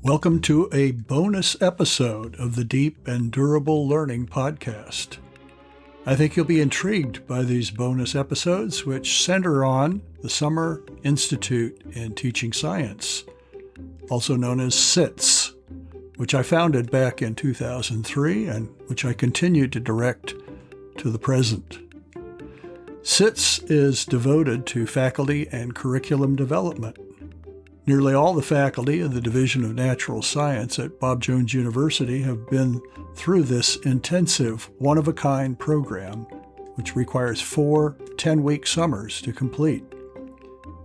Welcome to a bonus episode of the Deep and Durable Learning Podcast. I think you'll be intrigued by these bonus episodes, which center on the Summer Institute in Teaching Science, also known as SITS, which I founded back in 2003 and which I continue to direct to the present. SITS is devoted to faculty and curriculum development. Nearly all the faculty of the Division of Natural Science at Bob Jones University have been through this intensive, one-of-a-kind program, which requires 4 10-week summers to complete.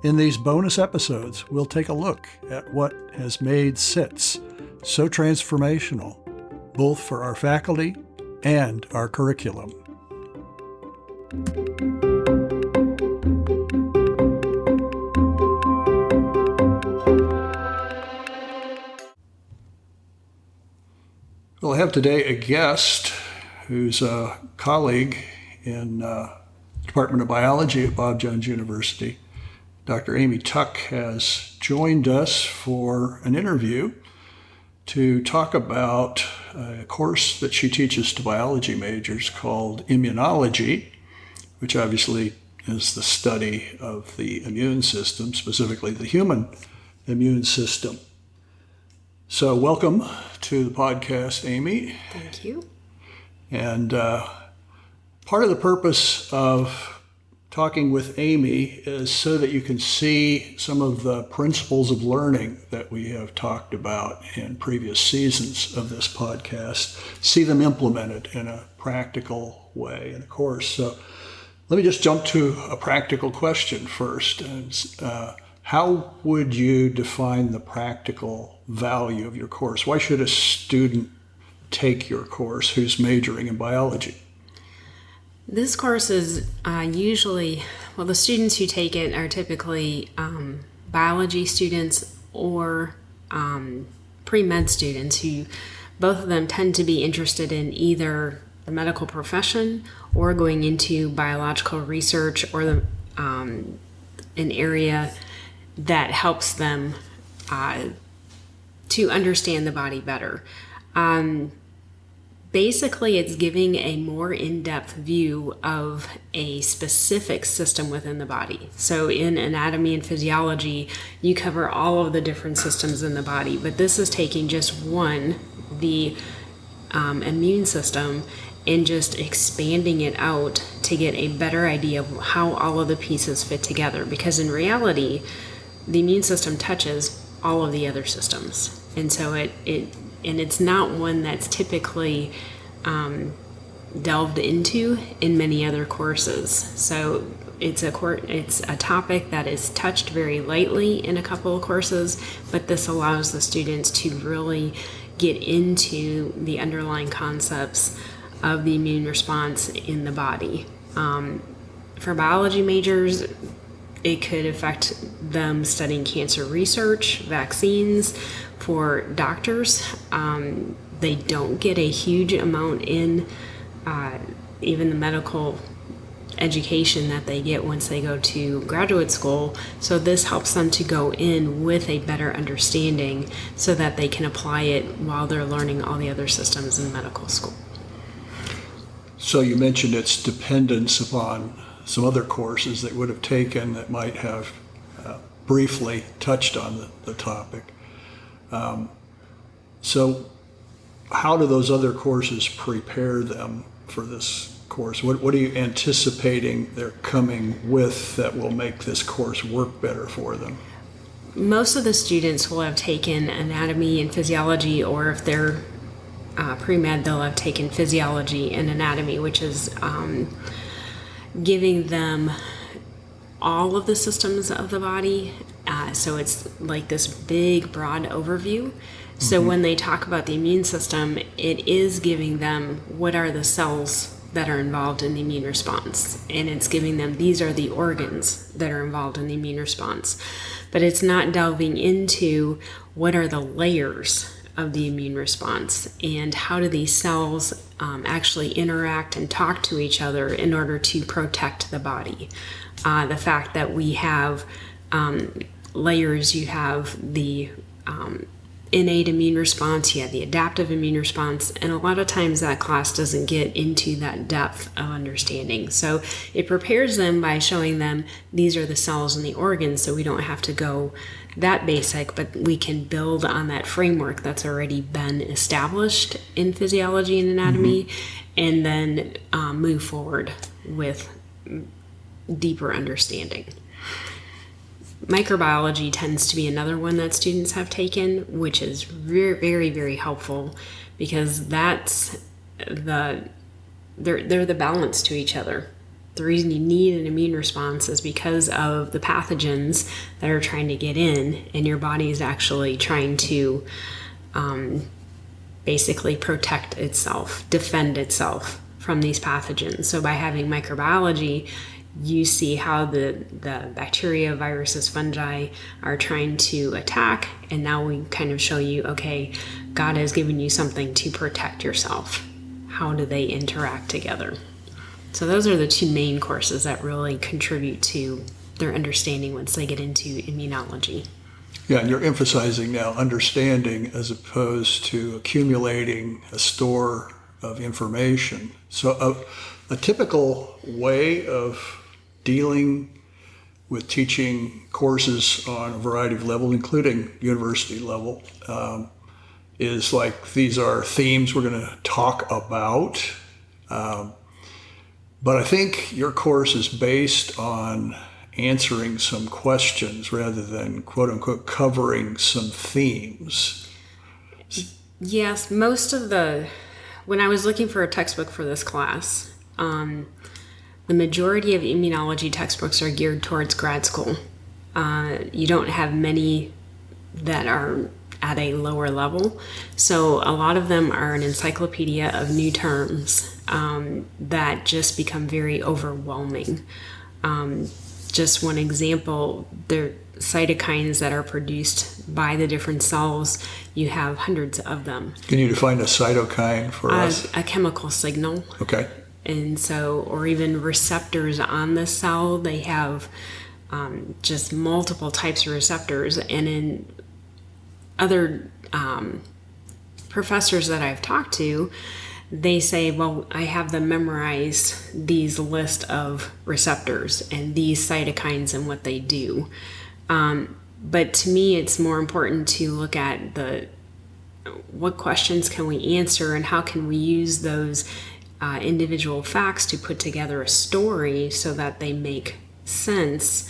In these bonus episodes, we'll take a look at what has made SITS so transformational, both for our faculty and our curriculum. Well, I have today a guest who's a colleague in the Department of Biology at Bob Jones University. Dr. Amy Tuck has joined us for an interview to talk about a course that she teaches to biology majors called Immunology, which obviously is the study of the immune system, specifically the human immune system. So welcome to the podcast, Amy. Thank you. And part of the purpose of talking with Amy is so that you can see some of the principles of learning that we have talked about in previous seasons of this podcast, see them implemented in a practical way in a course. So let me just jump to a practical question first. How would you define the practical value of your course? Why should a student take your course who's majoring in biology? This course is usually, the students who take it are typically biology students or pre-med students who both of them tend to be interested in either the medical profession or going into biological research or an area that helps them to understand the body better. Basically, it's giving a more in-depth view of a specific system within the body. So in anatomy and physiology, you cover all of the different systems in the body, but this is taking just one, the immune system, and just expanding it out to get a better idea of how all of the pieces fit together. Because in reality, the immune system touches all of the other systems. And so it's not one that's typically delved into in many other courses. So it's a topic that is touched very lightly in a couple of courses, but this allows the students to really get into the underlying concepts of the immune response in the body. For biology majors, it could affect them studying cancer research, vaccines. For doctors, they don't get a huge amount in even the medical education that they get once they go to graduate school. So this helps them to go in with a better understanding so that they can apply it while they're learning all the other systems in medical school. So you mentioned its dependence upon some other courses that would have taken that might have briefly touched on the topic. So how do those other courses prepare them for this course? What are you anticipating they're coming with that will make this course work better for them? Most of the students will have taken anatomy and physiology, or if they're pre-med, they'll have taken physiology and anatomy, which is giving them all of the systems of the body. So it's like this big, broad overview. So when they talk about the immune system, it is giving them what are the cells that are involved in the immune response. And it's giving them, these are the organs that are involved in the immune response. But it's not delving into what are the layers of the immune response and how do these cells actually interact and talk to each other in order to protect the body. The fact that we have layers, you have the innate immune response, you have the adaptive immune response, and a lot of times that class doesn't get into that depth of understanding. So it prepares them by showing them these are the cells and the organs, so we don't have to go that basic, but we can build on that framework that's already been established in physiology and anatomy, and then move forward with deeper understanding. Microbiology tends to be another one that students have taken, which is very, very, very helpful, because that's they're the balance to each other. The reason you need an immune response is because of the pathogens that are trying to get in, and your body is actually trying to basically protect itself, defend itself from these pathogens. So by having microbiology, you see how the bacteria, viruses, fungi are trying to attack, and now we kind of show you, okay, God has given you something to protect yourself. How do they interact together? So those are the two main courses that really contribute to their understanding once they get into immunology. Yeah, and you're emphasizing now understanding as opposed to accumulating a store of information. So a typical way of dealing with teaching courses on a variety of levels, including university level, is like these are themes we're going to talk about. But I think your course is based on answering some questions rather than, quote unquote, covering some themes. Yes, when I was looking for a textbook for this class, the majority of immunology textbooks are geared towards grad school. You don't have many that are at a lower level. So a lot of them are an encyclopedia of new terms that just become very overwhelming. Just one example, the cytokines that are produced by the different cells, you have hundreds of them. Can you define a cytokine for us? A chemical signal. Okay. And so, or even receptors on the cell, they have just multiple types of receptors. And in other professors that I've talked to, they say, well, I have them memorize these list of receptors and these cytokines and what they do. But to me, it's more important to look at what questions can we answer and how can we use those individual facts to put together a story so that they make sense.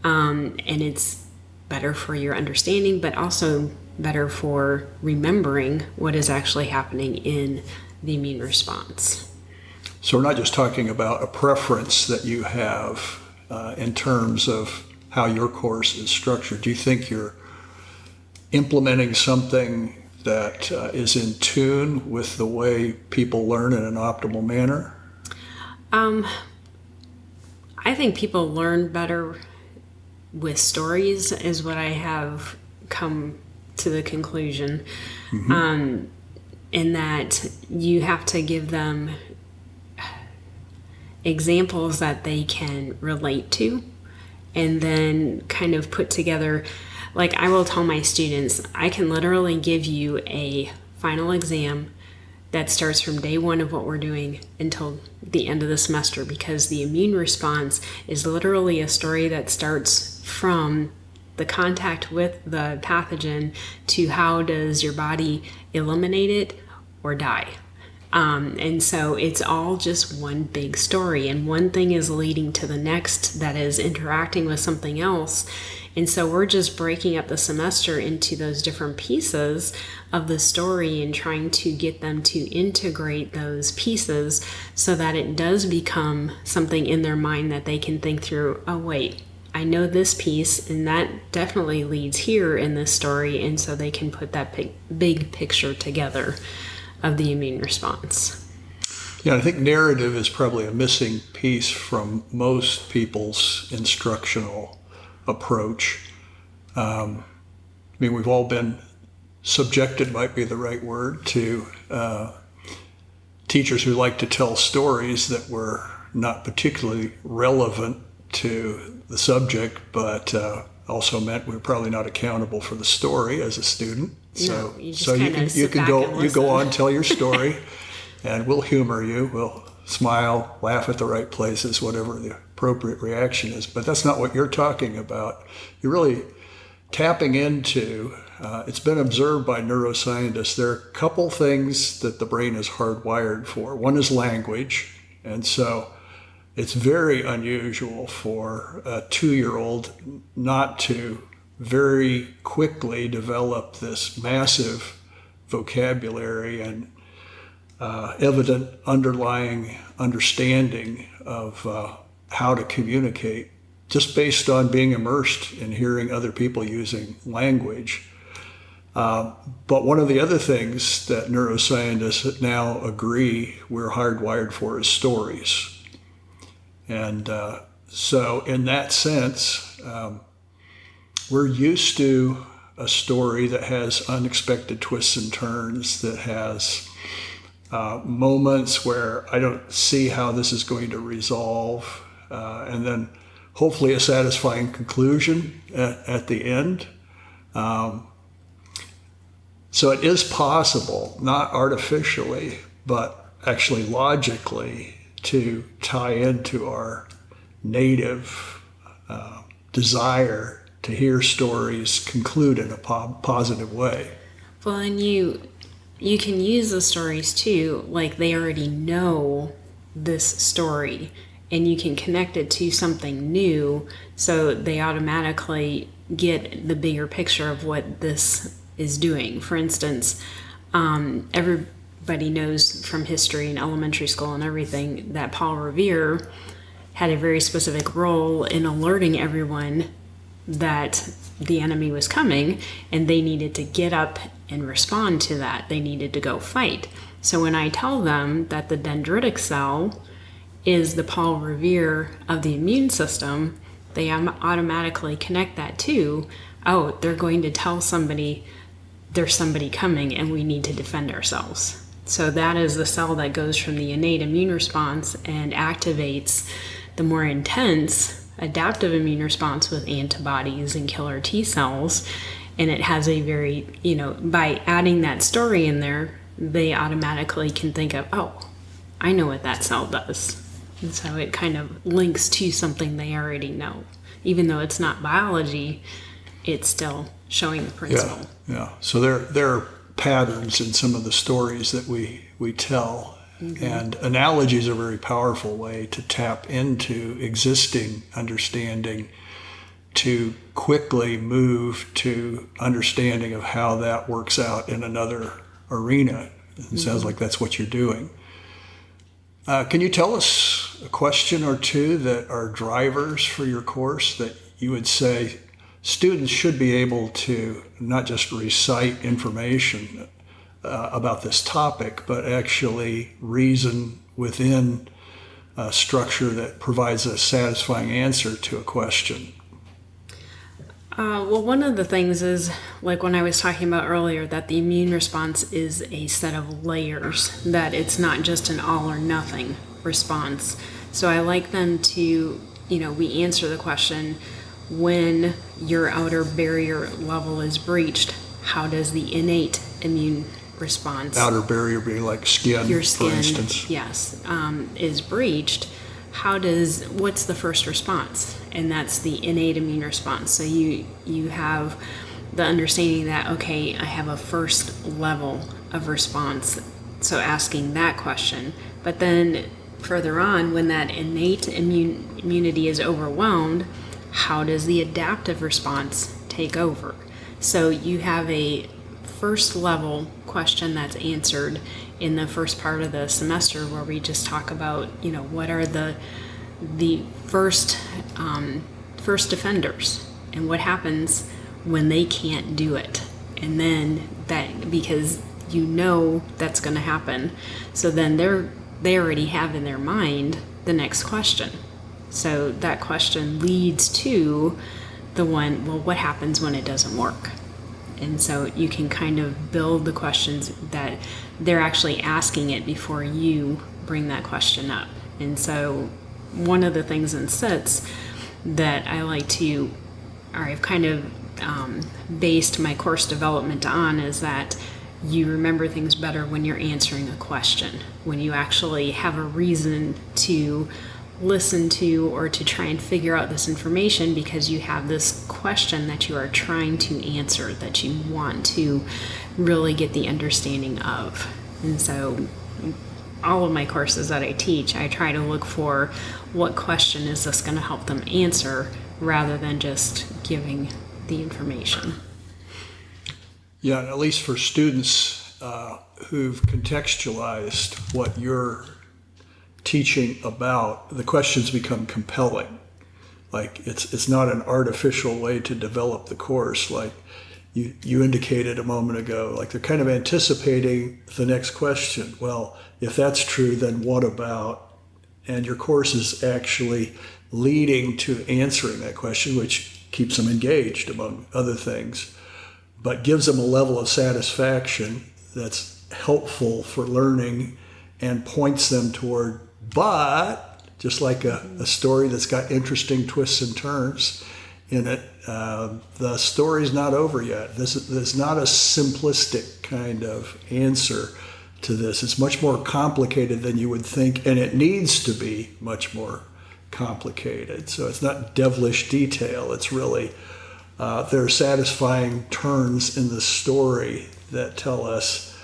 And it's better for your understanding, but also better for remembering what is actually happening in the immune response. So we're not just talking about a preference that you have in terms of how your course is structured. Do you think you're implementing something that is in tune with the way people learn in an optimal manner? I think people learn better with stories is what I have come to the conclusion. In that you have to give them examples that they can relate to, and then kind of put together, like I will tell my students, I can literally give you a final exam that starts from day one of what we're doing until the end of the semester, because the immune response is literally a story that starts from the contact with the pathogen to how does your body eliminate it or die. And so it's all just one big story, and one thing is leading to the next that is interacting with something else. And so we're just breaking up the semester into those different pieces of the story and trying to get them to integrate those pieces so that it does become something in their mind that they can think through, oh wait, I know this piece, and that definitely leads here in this story, and so they can put that big picture together of the immune response. Yeah, I think narrative is probably a missing piece from most people's instructional approach. We've all been subjected, might be the right word, to teachers who like to tell stories that were not particularly relevant to the subject, but also meant we're probably not accountable for the story as a student. No, you just so you kind can of sit back and you go listen. on, tell your story, and we'll humor you. We'll smile, laugh at the right places, whatever the appropriate reaction is. But that's not what you're talking about. You're really tapping into. It's been observed by neuroscientists. There are a couple things that the brain is hardwired for. One is language, and so it's very unusual for a 2-year-old not to very quickly develop this massive vocabulary and evident underlying understanding of how to communicate just based on being immersed in hearing other people using language. But one of the other things that neuroscientists now agree we're hardwired for is stories. And so in that sense, we're used to a story that has unexpected twists and turns, that has moments where I don't see how this is going to resolve, and then hopefully a satisfying conclusion at the end. So it is possible, not artificially, but actually logically, to tie into our native desire to hear stories conclude in a positive way. Well, and you can use the stories too, like they already know this story, and you can connect it to something new, so they automatically get the bigger picture of what this is doing. For instance, everybody knows from history and elementary school and everything that Paul Revere had a very specific role in alerting everyone that the enemy was coming, and they needed to get up and respond to that. They needed to go fight. So when I tell them that the dendritic cell is the Paul Revere of the immune system, they automatically connect that to, oh, they're going to tell somebody there's somebody coming and we need to defend ourselves. So that is the cell that goes from the innate immune response and activates the more intense adaptive immune response with antibodies and killer T cells. And it has a very, by adding that story in there, they automatically can think of, oh, I know what that cell does. And so it kind of links to something they already know. Even though it's not biology, it's still showing the principle. Yeah. So there are patterns in some of the stories that we tell. Mm-hmm. And analogies are a very powerful way to tap into existing understanding to quickly move to understanding of how that works out in another arena. It sounds like that's what you're doing. Can you tell us a question or two that are drivers for your course that you would say students should be able to not just recite information about this topic, but actually reason within a structure that provides a satisfying answer to a question? Well, one of the things is, like when I was talking about earlier, that the immune response is a set of layers, that it's not just an all or nothing response. So I like them to, we answer the question, when your outer barrier level is breached, how does the innate immune response, outer barrier being like skin, your skin, for instance, yes, is breached, what's the first response? And that's the innate immune response. So you have the understanding that, okay, I have a first level of response, so asking that question. But then further on, when that innate immunity is overwhelmed, how does the adaptive response take over? So you have a first level question that's answered in the first part of the semester, where we just talk about, what are the first defenders and what happens when they can't do it. And then that, because that's going to happen, so then they already have in their mind the next question. So that question leads to the one, well, what happens when it doesn't work? And so you can kind of build the questions that they're actually asking it before you bring that question up. And so one of the things in SITs that I like to, or I've kind of based my course development on is that you remember things better when you're answering a question, when you actually have a reason to listen to or to try and figure out this information because you have this question that you are trying to answer, that you want to really get the understanding of. And so all of my courses that I teach, I try to look for what question is this going to help them answer rather than just giving the information. Yeah, and at least for students who've contextualized what you're teaching about, the questions become compelling. Like it's not an artificial way to develop the course. Like you indicated a moment ago, like they're kind of anticipating the next question. Well, if that's true, then what about? And your course is actually leading to answering that question, which keeps them engaged, among other things, but gives them a level of satisfaction that's helpful for learning and points them toward, but just like a story that's got interesting twists and turns in it, the story's not over yet. There's not a simplistic kind of answer to this. It's much more complicated than you would think, and it needs to be much more complicated. So it's not devilish detail. It's really there are satisfying turns in the story that tell us,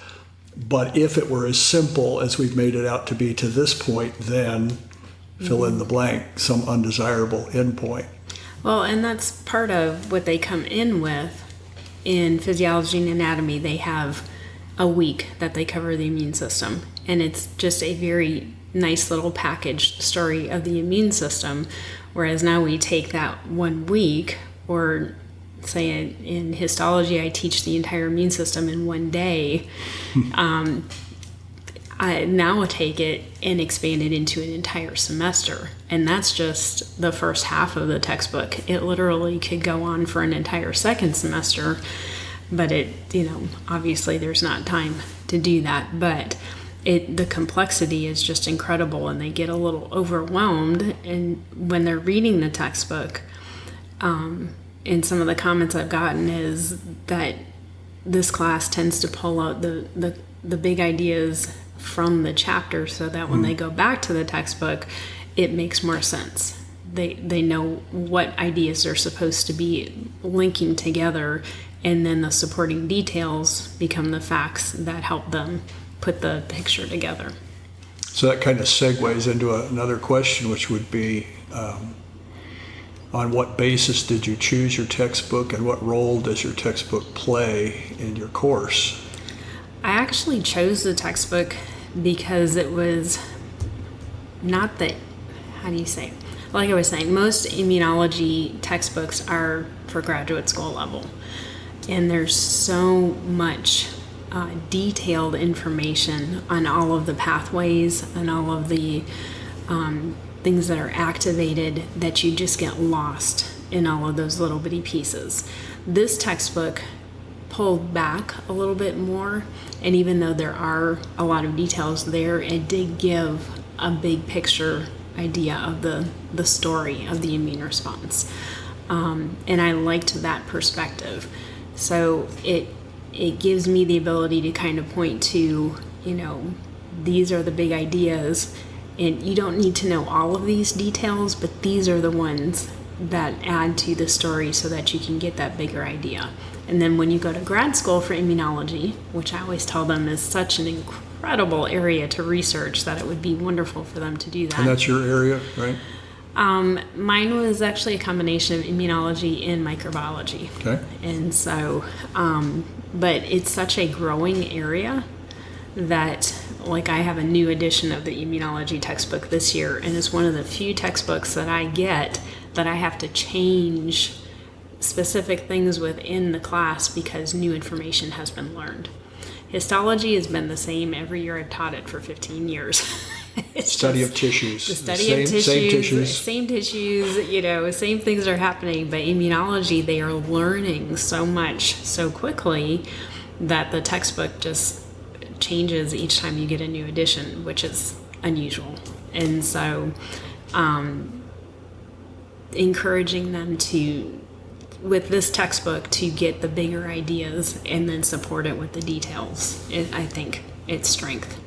but if it were as simple as we've made it out to be to this point, then fill in the blank, some undesirable endpoint. Well, and that's part of what they come in with in physiology and anatomy. They have a week that they cover the immune system, and it's just a very nice little packaged story of the immune system, whereas now we take that 1 week, or say in histology I teach the entire immune system in 1 day. I now take it and expand it into an entire semester, and that's just the first half of the textbook. It literally could go on for an entire second semester, but obviously there's not time to do that. But the complexity is just incredible, and they get a little overwhelmed. And when they're reading the textbook, and some of the comments I've gotten is that this class tends to pull out the big ideas from the chapter so that when they go back to the textbook, it makes more sense. They know what ideas they're supposed to be linking together, and then the supporting details become the facts that help them put the picture together. So that kind of segues into another question, which would be, on what basis did you choose your textbook, and what role does your textbook play in your course? I actually chose the textbook because it was not that, how do you say, like I was saying, most immunology textbooks are for graduate school level, and there's so much detailed information on all of the pathways and all of the things that are activated that you just get lost in all of those little bitty pieces. This textbook pulled back a little bit more, and even though there are a lot of details there, it did give a big picture idea of the story of the immune response, and I liked that perspective. So it gives me the ability to kind of point to, these are the big ideas, and you don't need to know all of these details, but these are the ones that add to the story so that you can get that bigger idea. And then when you go to grad school for immunology, which I always tell them is such an incredible area to research that it would be wonderful for them to do that. And that's your area, right? Mine was actually a combination of immunology and microbiology. Okay. And so, but it's such a growing area that, like, I have a new edition of the immunology textbook this year, and it's one of the few textbooks that I get that I have to change specific things within the class because new information has been learned. Histology has been the same every year I've taught it for 15 years. Study of tissues. The study of tissues. Same tissues, same things are happening. But immunology, they are learning so much so quickly that the textbook just changes each time you get a new edition, which is unusual. And so encouraging them to with this textbook to get the bigger ideas and then support it with the details. I think it's strength.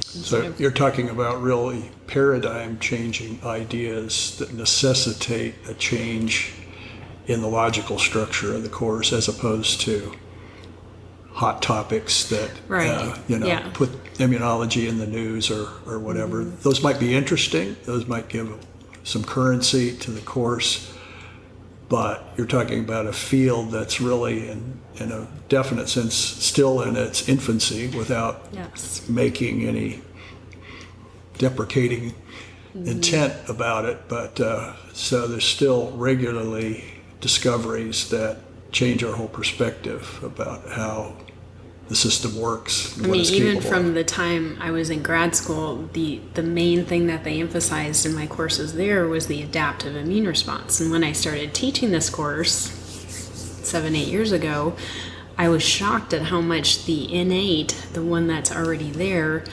So you're talking about really paradigm-changing ideas that necessitate a change in the logical structure of the course, as opposed to hot topics that, put immunology in the news or whatever. Mm-hmm. Those might be interesting. Those might give some currency to the course. But you're talking about a field that's really, in a definite sense, still in its infancy, without making any deprecating intent about it. But so there's still regularly discoveries that change our whole perspective about how the system works. I mean, even from the time I was in grad school, the main thing that they emphasized in my courses there was the adaptive immune response. And when I started teaching this course 7-8 years ago, I was shocked at how much the innate, the one that's already there,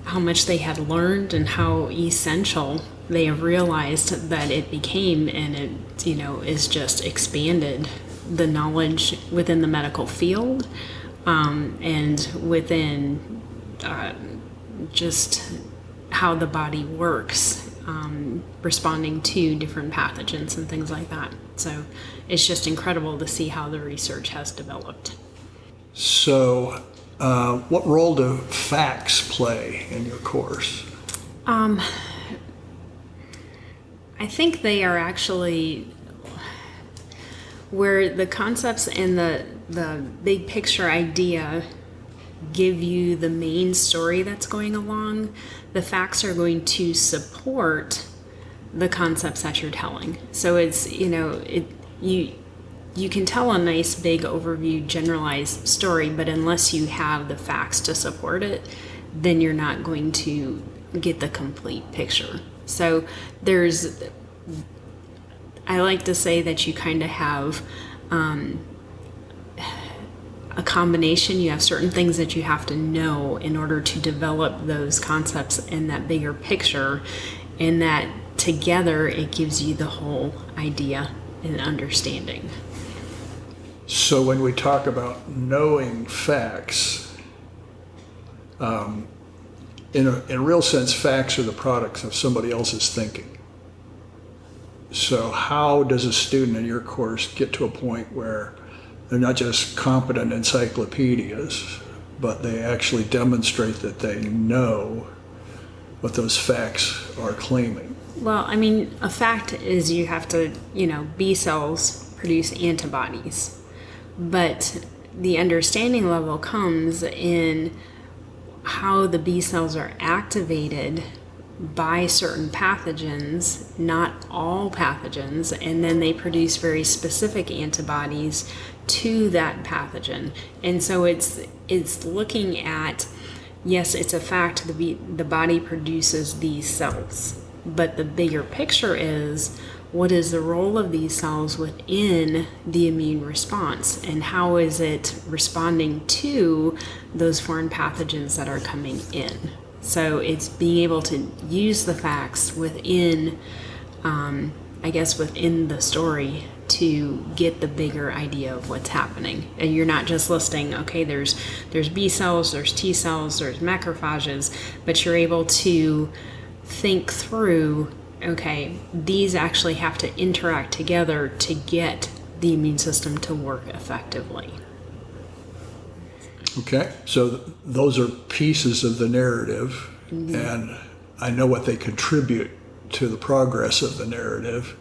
how much they had learned and how essential they have realized that it became, and it, is just expanded the knowledge within the medical field. And within just how the body works, responding to different pathogens and things like that. So it's just incredible to see how the research has developed. So what role do facts play in your course? I think they are actually where the concepts and the big picture idea give you the main story that's going along. The facts are going to support the concepts that you're telling. So it's, you can tell a nice big overview generalized story, but unless you have the facts to support it, then you're not going to get the complete picture. So I like to say that you kind of have a combination. You have certain things that you have to know in order to develop those concepts in that bigger picture, and that together it gives you the whole idea and understanding. So when we talk about knowing facts, in a real sense, facts are the products of somebody else's thinking. So how does a student in your course get to a point where they're not just competent encyclopedias, but they actually demonstrate that they know what those facts are claiming? Well, I mean, a fact is you have to, B cells produce antibodies. But the understanding level comes in how the B cells are activated by certain pathogens, not all pathogens, and then they produce very specific antibodies to that pathogen. And so it's looking at, yes, it's a fact the body produces these cells, but the bigger picture is, what is the role of these cells within the immune response, and how is it responding to those foreign pathogens that are coming in? So it's being able to use the facts within, within the story to get the bigger idea of what's happening. And you're not just listing, okay, there's B cells, there's T cells, there's macrophages, but you're able to think through, okay, these actually have to interact together to get the immune system to work effectively. Okay, so those are pieces of the narrative, mm-hmm. and I know what they contribute to the progress of the narrative.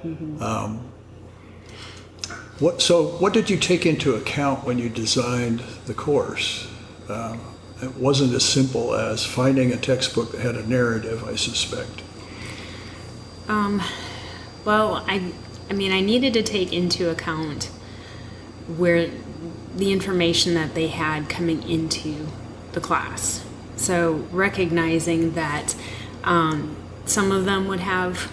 Mm-hmm. What did you take into account when you designed the course? It wasn't as simple as finding a textbook that had a narrative, I suspect. Well, I needed to take into account where the information that they had coming into the class. So recognizing that some of them would have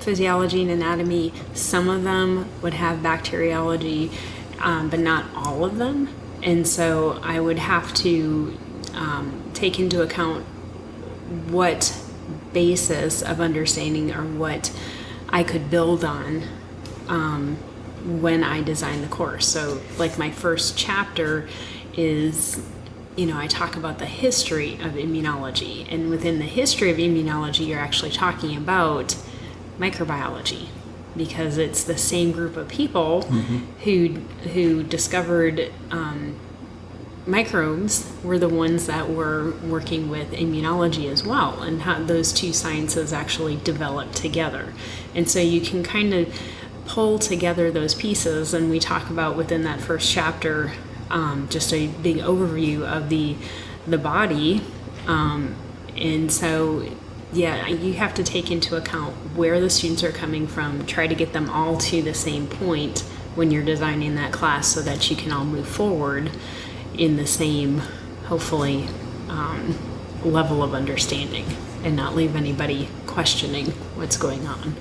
physiology and anatomy, some of them would have bacteriology, but not all of them. And so I would have to take into account what basis of understanding or what I could build on when I designed the course. So like my first chapter is, I talk about the history of immunology. And within the history of immunology, you're actually talking about microbiology, because it's the same group of people who discovered microbes were the ones that were working with immunology as well, and how those two sciences actually developed together. And so you can kind of pull together those pieces, and we talk about within that first chapter just a big overview of the body. And so you have to take into account where the students are coming from, try to get them all to the same point when you're designing that class, so that you can all move forward in the same, hopefully, level of understanding, and not leave anybody questioning what's going on.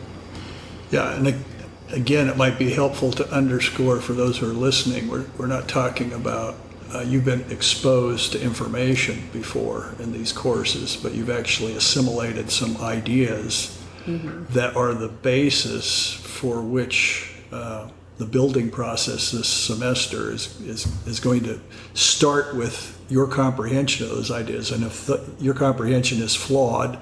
Yeah, and again, it might be helpful to underscore for those who are listening, we're not talking about you've been exposed to information before in these courses, but you've actually assimilated some ideas that are the basis for which the building process this semester is going to start with your comprehension of those ideas. And if your comprehension is flawed,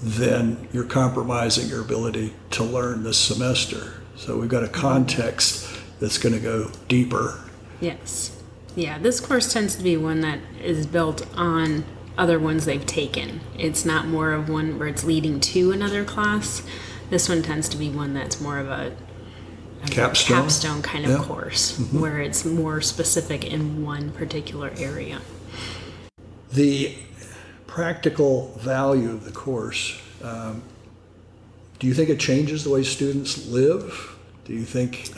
then you're compromising your ability to learn this semester. So we've got a context that's going to go deeper. Yes. Yeah, this course tends to be one that is built on other ones they've taken. It's not more of one where it's leading to another class. This one tends to be one that's more of a capstone kind of course, where it's more specific in one particular area. The practical value of the course, do you think it changes the way students live? Do you think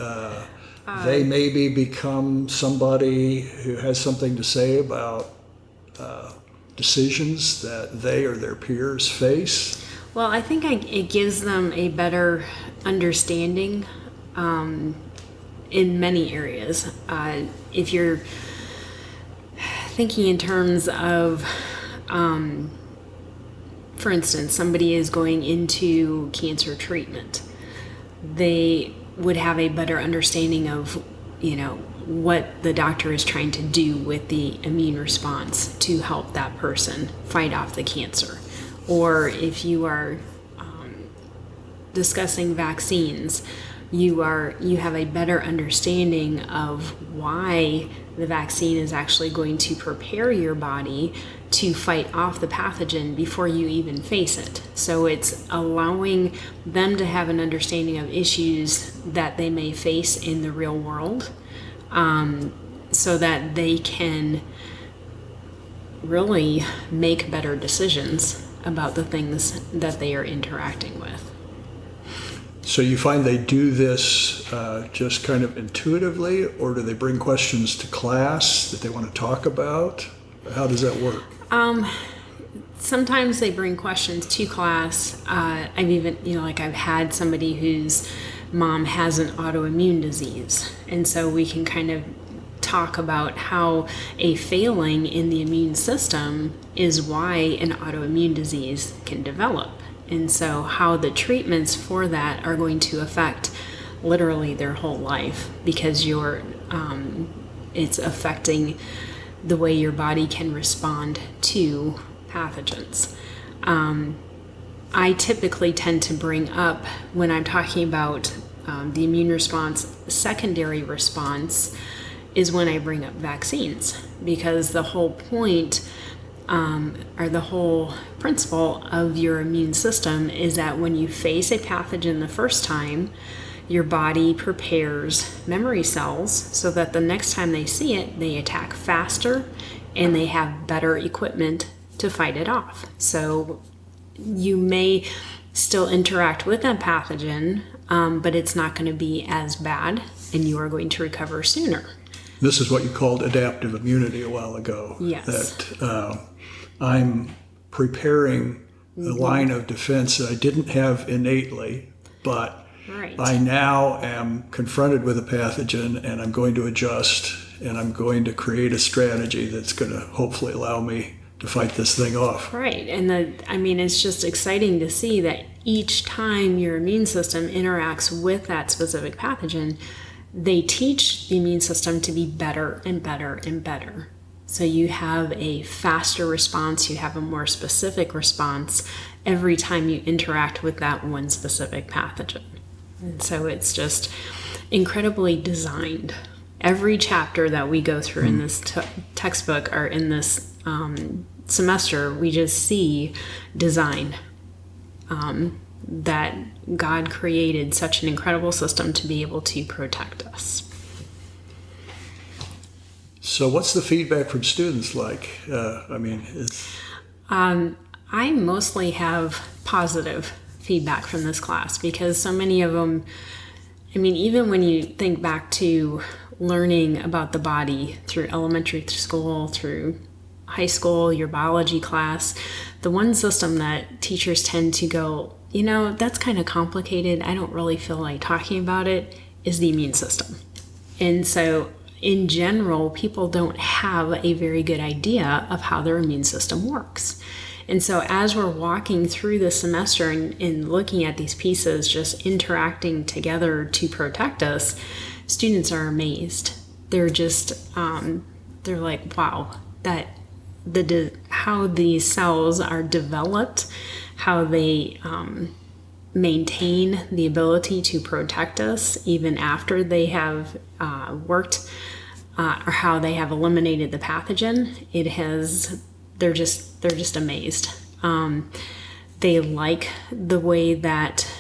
they maybe become somebody who has something to say about decisions that they or their peers face? Well, I think it gives them a better understanding in many areas. If you're thinking in terms of, for instance, somebody is going into cancer treatment, they would have a better understanding of, what the doctor is trying to do with the immune response to help that person fight off the cancer. Or if you are discussing vaccines, you have a better understanding of why the vaccine is actually going to prepare your body to fight off the pathogen before you even face it. So it's allowing them to have an understanding of issues that they may face in the real world, so that they can really make better decisions about the things that they are interacting with. So you find they do this just kind of intuitively, or do they bring questions to class that they want to talk about? How does that work? Sometimes they bring questions to class. I've even, I've had somebody whose mom has an autoimmune disease. And so we can kind of talk about how a failing in the immune system is why an autoimmune disease can develop. And so how the treatments for that are going to affect literally their whole life, because it's affecting the way your body can respond to pathogens. I typically tend to bring up, when I'm talking about the immune response, secondary response is when I bring up vaccines, because the whole point or the whole principle of your immune system is that when you face a pathogen the first time, your body prepares memory cells so that the next time they see it, they attack faster and they have better equipment to fight it off. So you may still interact with that pathogen, but it's not going to be as bad, and you are going to recover sooner. This is what you called adaptive immunity a while ago. Yes. That I'm preparing a line of defense that I didn't have innately, but I now am confronted with a pathogen, and I'm going to adjust, and I'm going to create a strategy that's going to hopefully allow me to fight this thing off. Right. And it's just exciting to see that each time your immune system interacts with that specific pathogen, they teach the immune system to be better and better and better. So you have a faster response, you have a more specific response every time you interact with that one specific pathogen. And so it's just incredibly designed. Every chapter that we go through in this textbook or in this semester, we just see design. That God created such an incredible system to be able to protect us. So what's the feedback from students like? I mostly have positive feedback from this class because so many of them, even when you think back to learning about the body through elementary school, through high school, your biology class, the one system that teachers tend to go, that's kind of complicated, I don't really feel like talking about it, is the immune system. And so in general, people don't have a very good idea of how their immune system works. And so as we're walking through the semester and looking at these pieces, just interacting together to protect us, students are amazed. They're just, they're like, wow, that how these cells are developed, how they maintain the ability to protect us even after they have worked, or how they have eliminated the pathogen. They're just amazed. They like the way that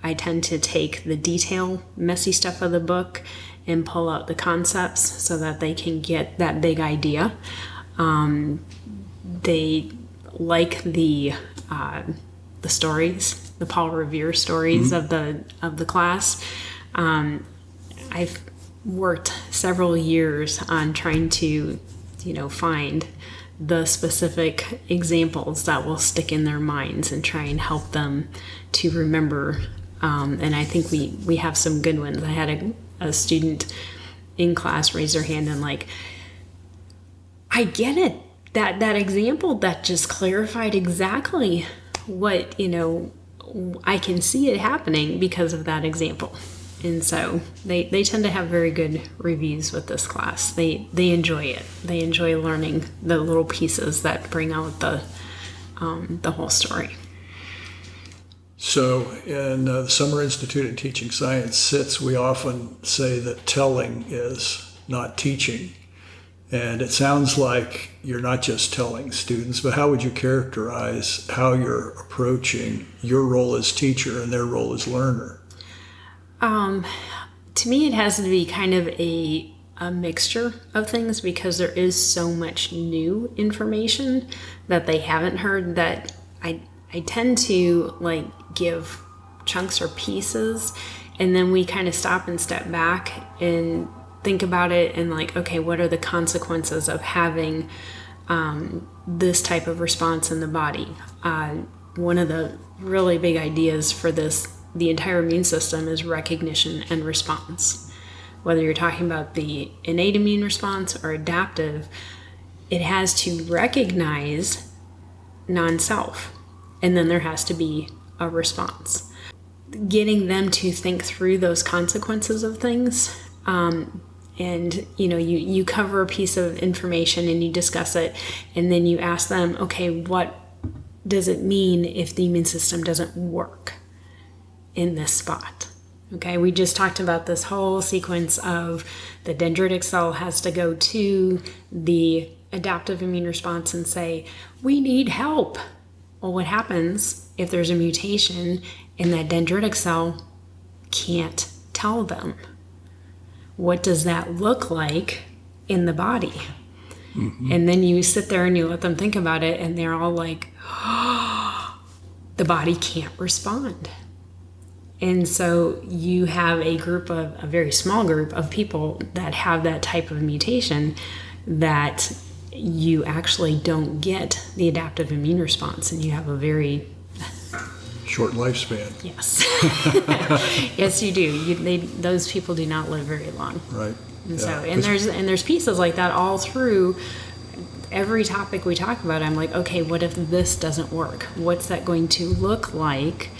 I tend to take the detail, messy stuff of the book and pull out the concepts so that they can get that big idea. They like the stories, the Paul Revere stories of the class. I've worked several years on trying to, find the specific examples that will stick in their minds and try and help them to remember. And I think we have some good ones. I had a student in class raise their hand and I get it. That example that just clarified exactly what, I can see it happening because of that example. And so they tend to have very good reviews with this class. They enjoy it. They enjoy learning the little pieces that bring out the whole story. So in the Summer Institute of Teaching Science SITs, we often say that telling is not teaching. And it sounds like you're not just telling students, but how would you characterize how you're approaching your role as teacher and their role as learner? To me, it has to be kind of a mixture of things because there is so much new information that they haven't heard that I tend to give chunks or pieces, and then we kind of stop and step back and think about it and okay, what are the consequences of having this type of response in the body? One of the really big ideas for the entire immune system is recognition and response. Whether you're talking about the innate immune response or adaptive, it has to recognize non-self, and then there has to be a response. Getting them to think through those consequences of things, and you cover a piece of information and you discuss it, and then you ask them, okay, what does it mean if the immune system doesn't work in this spot? Okay, we just talked about this whole sequence of the dendritic cell has to go to the adaptive immune response and say, we need help. Well, what happens if there's a mutation and that dendritic cell can't tell them? What does that look like in the body? Mm-hmm. And then you sit there and you let them think about it, and they're all like, oh, the body can't respond. And so you have a very small group of people that have that type of mutation that you actually don't get the adaptive immune response, and you have a very short lifespan. Yes. Yes, you do. Those people do not live very long. Right. And there's pieces like that all through every topic we talk about. I'm like, okay, what if this doesn't work? What's that going to look like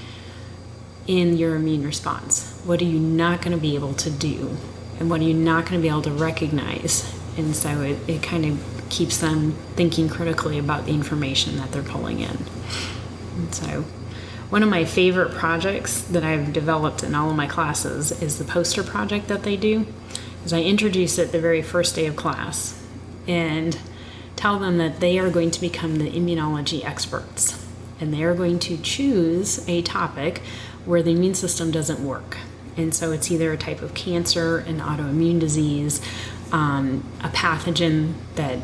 in your immune response? What are you not going to be able to do and what are you not going to be able to recognize. And so it kind of keeps them thinking critically about the information that they're pulling in. And so one of my favorite projects that I've developed in all of my classes is the poster project that they do. Is I introduce it the very first day of class and tell them that they are going to become the immunology experts, and they are going to choose a topic where the immune system doesn't work. And so it's either a type of cancer, an autoimmune disease, a pathogen that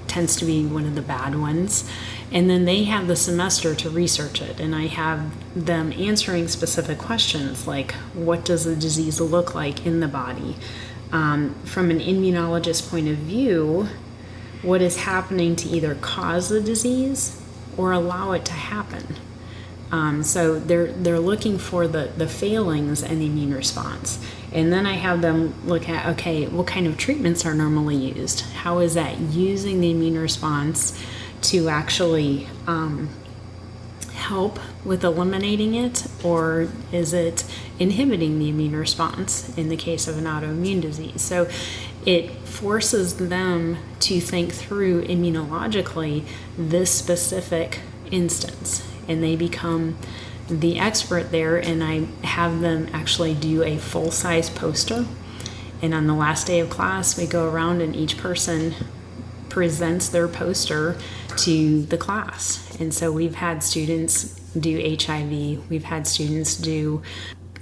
tends to be one of the bad ones. And then they have the semester to research it. And I have them answering specific questions like, what does the disease look like in the body? From an immunologist point of view, what is happening to either cause the disease or allow it to happen? So they're looking for the failings in the immune response. And then I have them look at, okay, what kind of treatments are normally used? How is that using the immune response to actually help with eliminating it, or is it inhibiting the immune response in the case of an autoimmune disease? So it forces them to think through immunologically this specific instance, and they become the expert there. And I have them actually do a full-size poster, and on the last day of class we go around and each person presents their poster to the class. And so we've had students do HIV, we've had students do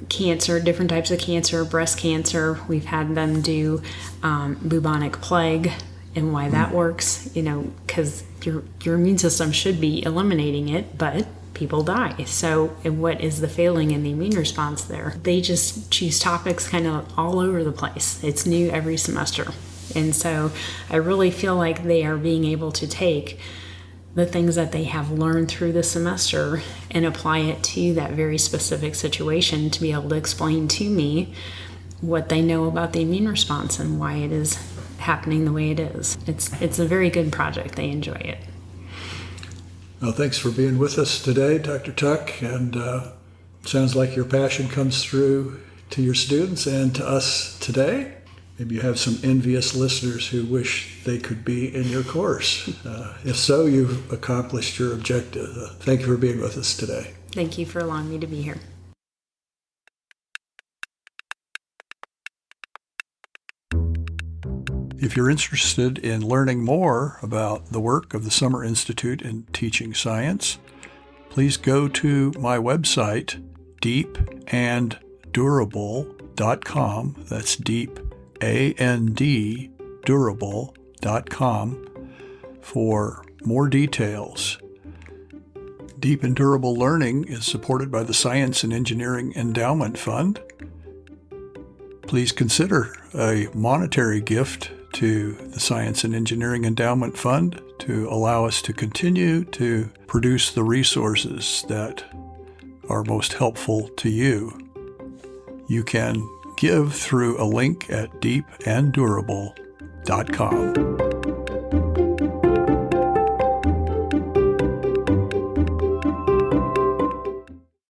cancer, different types of cancer, breast cancer, we've had them do bubonic plague and why that works, because your immune system should be eliminating it, but people die. So what is the failing in the immune response there? They just choose topics kind of all over the place. It's new every semester. And so I really feel like they are being able to take the things that they have learned through the semester and apply it to that very specific situation to be able to explain to me what they know about the immune response and why it is happening the way it is. It's a very good project. They enjoy it. Well, thanks for being with us today, Dr. Tuck. And sounds like your passion comes through to your students and to us today. Maybe you have some envious listeners who wish they could be in your course. If so, you've accomplished your objective. Thank you for being with us today. Thank you for allowing me to be here. If you're interested in learning more about the work of the Summer Institute in Teaching Science, please go to my website, deepanddurable.com. That's deep, A-N-D, durable.com for more details. Deep and Durable Learning is supported by the Science and Engineering Endowment Fund. Please consider a monetary gift to the Science and Engineering Endowment Fund to allow us to continue to produce the resources that are most helpful to you. You can give through a link at deepanddurable.com.